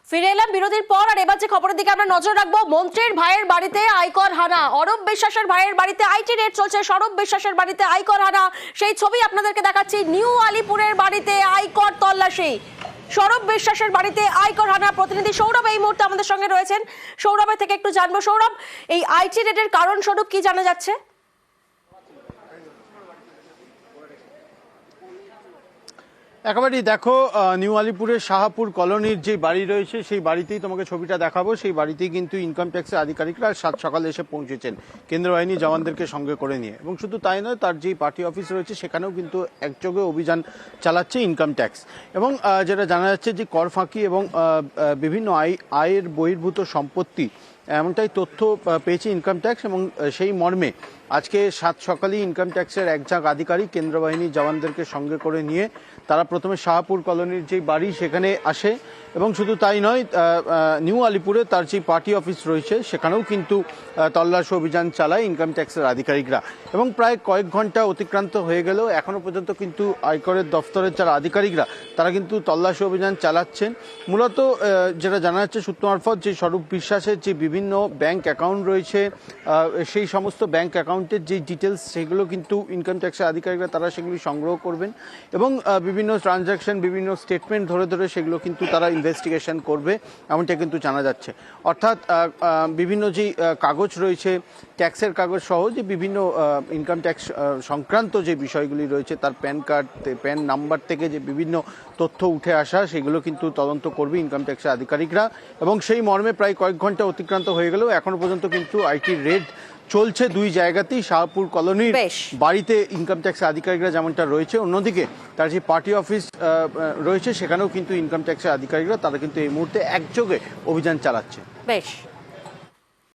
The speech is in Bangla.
ফিরে এলাম বিরতির পর। আর এবার যে খবরের দিকে আমরা নজর রাখবো, মন্ত্রীর ভাইয়ের বাড়িতে আয়কর হানা। অরূপ বিশ্বাসের ভাইয়ের বাড়িতে আইটি রেড চলছে, সৌরভ বিশ্বাসের বাড়িতে আয়কর হানা। সেই ছবি আপনাদেরকে দেখাচ্ছি। নিউ আলিপুরের বাড়িতে আয়কর তল্লাশি, সৌরভ বিশ্বাসের বাড়িতে আয়কর হানা। প্রতিনিধি সৌরভ এই মুহূর্তে আমাদের সঙ্গে রয়েছেন, সৌরভের থেকে একটু জানবো। সৌরভ, এই আইটি রেডের কারণ স্বরূপ কি জানা যাচ্ছে? একেবারেই দেখো, নিউ আলিপুরের শাহপুর কলোনির যে বাড়ি রয়েছে সেই বাড়িতেই তোমাকে ছবিটা দেখাবো। সেই বাড়িতেই কিন্তু ইনকাম ট্যাক্সের আধিকারিকরা সাত সকালে এসে পৌঁছেছেন কেন্দ্র বাহিনী জওয়ানদেরকে সঙ্গে করে নিয়ে। এবং শুধু তাই নয়, তার যে পার্টি অফিস রয়েছে সেখানেও কিন্তু একযোগে অভিযান চালাচ্ছে ইনকাম ট্যাক্স। এবং যেটা জানা যাচ্ছে যে কর ফাঁকি এবং বিভিন্ন আয়ের বহির্ভূত সম্পত্তি, এমনটাই তথ্য পেয়েছে ইনকাম ট্যাক্স। এবং সেই মর্মে আজকে সাত সকালেই ইনকাম ট্যাক্সের এক ঝাঁক আধিকারিক কেন্দ্র বাহিনীর জওয়ানদেরকে সঙ্গে করে নিয়ে তারা প্রথমে শাহপুর কলোনির যে বাড়ি সেখানে আসে। এবং শুধু তাই নয়, নিউ আলিপুরে তার যে পার্টি অফিস রয়েছে সেখানেও কিন্তু তল্লাশি অভিযান চালায় ইনকাম ট্যাক্সের আধিকারিকরা। এবং প্রায় কয়েক ঘন্টা অতিক্রান্ত হয়ে গেলেও এখনও পর্যন্ত কিন্তু আয়করের দফতরের যারা আধিকারিকরা তারা কিন্তু তল্লাশি অভিযান চালাচ্ছেন। মূলত যেটা জানা যাচ্ছে সূত্র মারফত, যে স্বরূপ বিশ্বাসের যে বিভিন্ন ব্যাংক অ্যাকাউন্ট রয়েছে সেই সমস্ত ব্যাংক অ্যাকাউন্টের যে ডিটেলস সেগুলো কিন্তু ইনকাম ট্যাক্সের আধিকারিকরা তারা সেগুলি সংগ্রহ করবেন। এবং বিভিন্ন ট্রানজ্যাকশন, বিভিন্ন স্টেটমেন্ট ধরে ধরে সেগুলো কিন্তু তারা ইনভেস্টিগেশন করবে, এমনটা কিন্তু জানা যাচ্ছে। অর্থাৎ বিভিন্ন যে কাগজ রয়েছে, ট্যাক্সের কাগজ সহ যে বিভিন্ন ইনকাম ট্যাক্স সংক্রান্ত যে বিষয়গুলি রয়েছে, তার প্যান কার্ড, প্যান নাম্বার থেকে যে বিভিন্ন তথ্য উঠে আসা, সেগুলো কিন্তু তদন্ত করবে ইনকাম ট্যাক্সের আধিকারিকরা। এবং সেই মর্মে প্রায় কয়েক ঘন্টা অতিক্রান্ত হয়ে গেলেও এখনো পর্যন্ত কিন্তু আইটি রেড চলছে দুই জায়গাতেই। শাহপুর কলোনির বাড়িতে ইনকাম ট্যাক্সের আধিকারিকরা যেমনটা রয়েছে, অন্যদিকে তার যে পার্টি অফিস রয়েছে সেখানেও কিন্তু ইনকাম ট্যাক্সের আধিকারিকরা তারা কিন্তু এই মুহূর্তে একযোগে অভিযান চালাচ্ছে। বেশ।